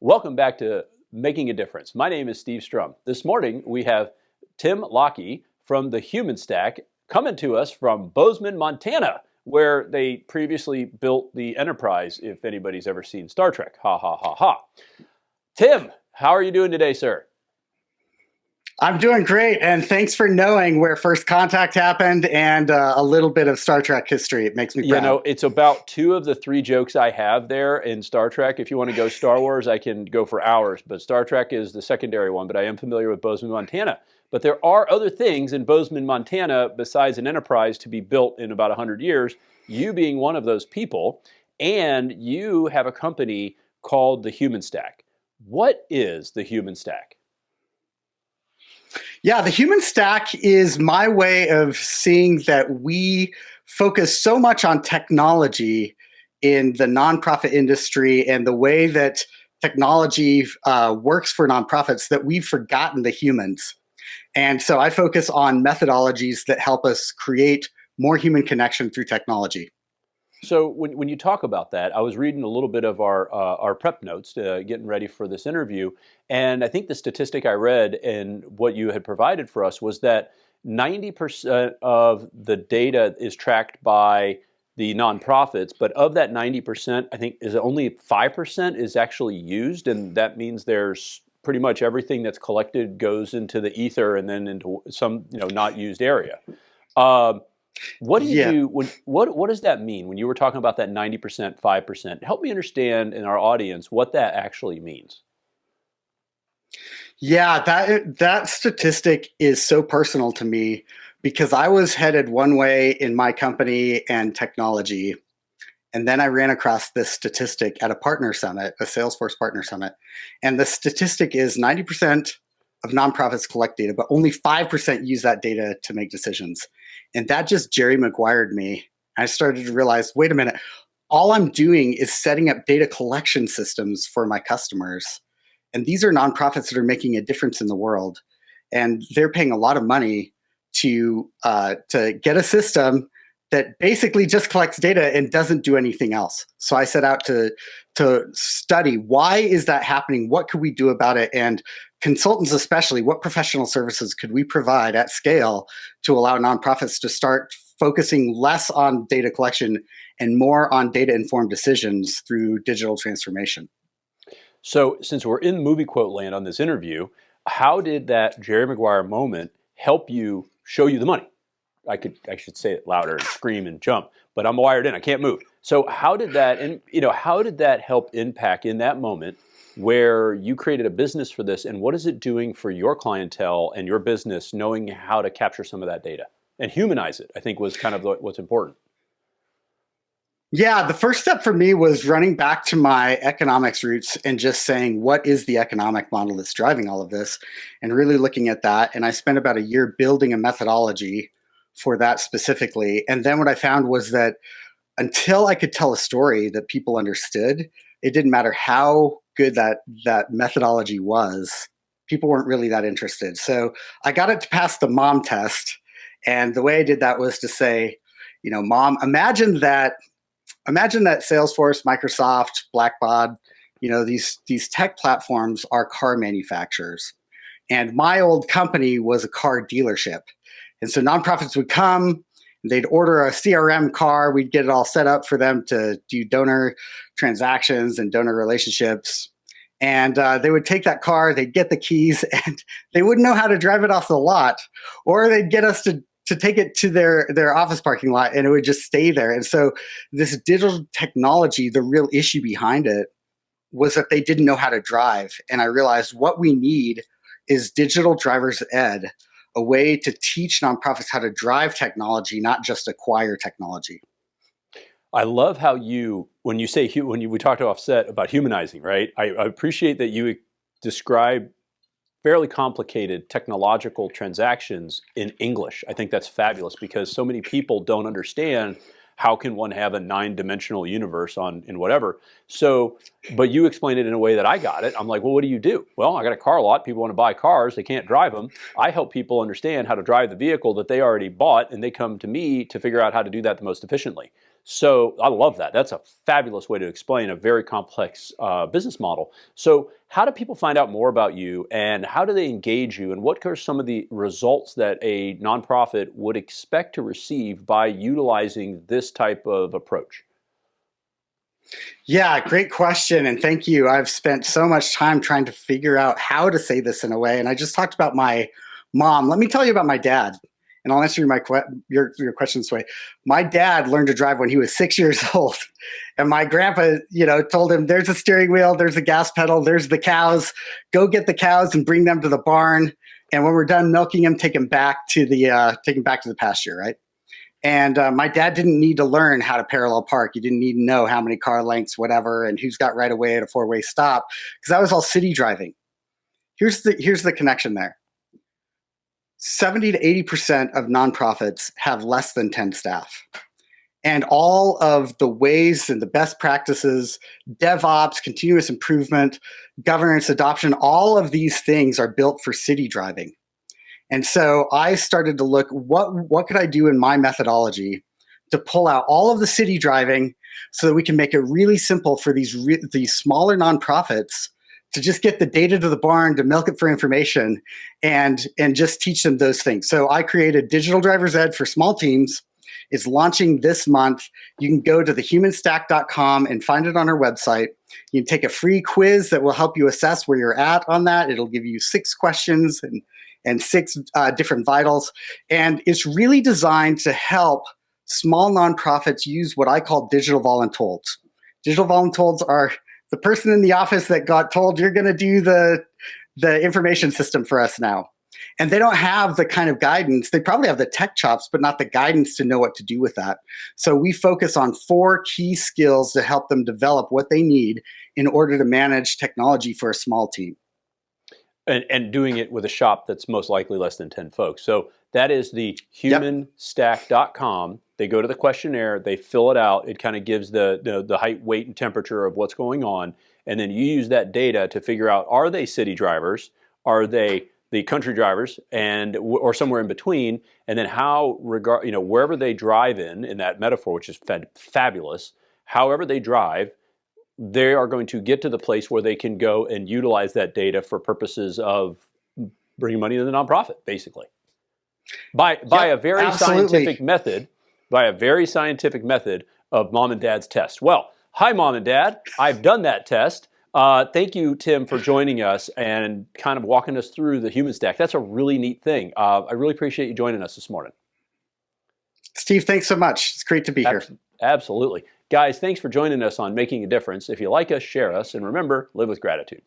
Welcome back to Making a Difference. My name is Steve Strum. This morning we have Tim Lockie from the Human Stack coming to us from Bozeman, Montana, where they previously built the Enterprise, if anybody's ever seen Star Trek. Ha, ha, ha, ha. Tim, how are you doing today, sir? I'm doing great, and thanks for knowing where first contact happened and a little bit of Star Trek history. It makes me proud. You know, it's about 2 of the 3 jokes I have there in Star Trek. If you want to go Star Wars, I can go for hours, but Star Trek is the secondary one, but I am familiar with Bozeman, Montana. But there are other things in Bozeman, Montana, besides an Enterprise to be built in about 100 years, you being one of those people, and you have a company called the Human Stack. What is the Human Stack? Yeah, the Human Stack is my way of seeing that we focus so much on technology in the nonprofit industry and the way that technology works for nonprofits that we've forgotten the humans. And so I focus on methodologies that help us create more human connection through technology. So when you talk about that, I was reading a little bit of our prep notes, getting ready for this interview, and I think the statistic I read and what you had provided for us was that 90% of the data is tracked by the nonprofits, but of that 90%, I think is only 5% is actually used, and that means there's pretty much everything that's collected goes into the ether and then into some not used area. What do you do? What does that mean when you were talking about that 90%, 5%? Help me understand in our audience what that actually means. Yeah, that statistic is so personal to me because I was headed one way in my company and technology. And then I ran across this statistic at a partner summit, a Salesforce partner summit. And the statistic is 90% of nonprofits collect data, but only 5% use that data to make decisions. And that just Jerry Maguired me. I started to realize, wait a minute, all I'm doing is setting up data collection systems for my customers. And these are nonprofits that are making a difference in the world. And they're paying a lot of money to get a system that basically just collects data and doesn't do anything else. So I set out to study, why is that happening? What could we do about it? And consultants especially, what professional services could we provide at scale to allow nonprofits to start focusing less on data collection and more on data-informed decisions through digital transformation? So since we're in movie quote land on this interview, how did that Jerry Maguire moment help you show you the money? I should say it louder and scream and jump, but I'm wired in. I can't move. So how did that, and how did that help impact in that moment where you created a business for this, and what is it doing for your clientele and your business, knowing how to capture some of that data and humanize it? I think was kind of what's important. Yeah, the first step for me was running back to my economics roots and just saying, what is the economic model that's driving all of this? And really looking at that. And I spent about a year building a methodology for that specifically. And then what I found was that until I could tell a story that people understood, it didn't matter how good that methodology was, people weren't really that interested. So I got it to pass the mom test. And the way I did that was to say, Mom, imagine that Salesforce, Microsoft, Blackbaud, these tech platforms are car manufacturers. And my old company was a car dealership. And so nonprofits would come, they'd order a CRM car, we'd get it all set up for them to do donor transactions and donor relationships. And they would take that car, they'd get the keys, and they wouldn't know how to drive it off the lot. Or they'd get us to take it to their office parking lot, and it would just stay there. And so this digital technology, the real issue behind it was that they didn't know how to drive. And I realized what we need is digital driver's ed, a way to teach nonprofits how to drive technology, not just acquire technology. I love how when we talked to offset about humanizing, right? I appreciate that you describe fairly complicated technological transactions in English. I think that's fabulous because so many people don't understand how can one have a 9-dimensional universe in whatever. So, but you explained it in a way that I got it. I'm like, well, what do you do? Well, I got a car lot. People want to buy cars. They can't drive them. I help people understand how to drive the vehicle that they already bought, and they come to me to figure out how to do that the most efficiently. So I love that. That's a fabulous way to explain a very complex business model. So how do people find out more about you, and how do they engage you, and what are some of the results that a nonprofit would expect to receive by utilizing this type of approach? Yeah, great question. And thank you. I've spent so much time trying to figure out how to say this in a way. And I just talked about my mom. Let me tell you about my dad. And I'll answer your question this way. My dad learned to drive when he was 6 years old. And my grandpa, told him, there's a steering wheel, there's a gas pedal, there's the cows. Go get the cows and bring them to the barn. And when we're done milking them, take them back to the pasture, right? And my dad didn't need to learn how to parallel park. He didn't need to know how many car lengths, whatever, and who's got right of way at a four-way stop, because that was all city driving. Here's the connection there. 70 to 80% of nonprofits have less than 10 staff. And all of the ways and the best practices, DevOps, continuous improvement, governance, adoption, all of these things are built for city driving. And so I started to look, what could I do in my methodology to pull out all of the city driving so that we can make it really simple for these smaller nonprofits to just get the data to the barn, to milk it for information, and just teach them those things. So I created Digital Driver's Ed for small teams. It's launching this month. You can go to thehumanstack.com and find it on our website. You can take a free quiz that will help you assess where you're at on that. It'll give you 6 questions and 6 different vitals. And it's really designed to help small nonprofits use what I call digital voluntold. Digital voluntold are the person in the office that got told, you're going to do the information system for us now. And they don't have the kind of guidance. They probably have the tech chops, but not the guidance to know what to do with that. So we focus on 4 key skills to help them develop what they need in order to manage technology for a small team. And doing it with a shop that's most likely less than 10 folks. So that is the humanstack.com. They go to the questionnaire, they fill it out. It kind of gives the height, weight, and temperature of what's going on. And then you use that data to figure out, are they city drivers? Are they the country drivers, or somewhere in between? And then how, wherever they drive in that metaphor, which is fabulous, however they drive, they are going to get to the place where they can go and utilize that data for purposes of bringing money to the nonprofit, basically. By a very scientific method, of mom and dad's test. Well, hi, mom and dad. I've done that test. Thank you, Tim, for joining us and kind of walking us through the human stack. That's a really neat thing. I really appreciate you joining us this morning. Steve, thanks so much. It's great to be here. Absolutely. Guys, thanks for joining us on Making a Difference. If you like us, share us, and remember, live with gratitude.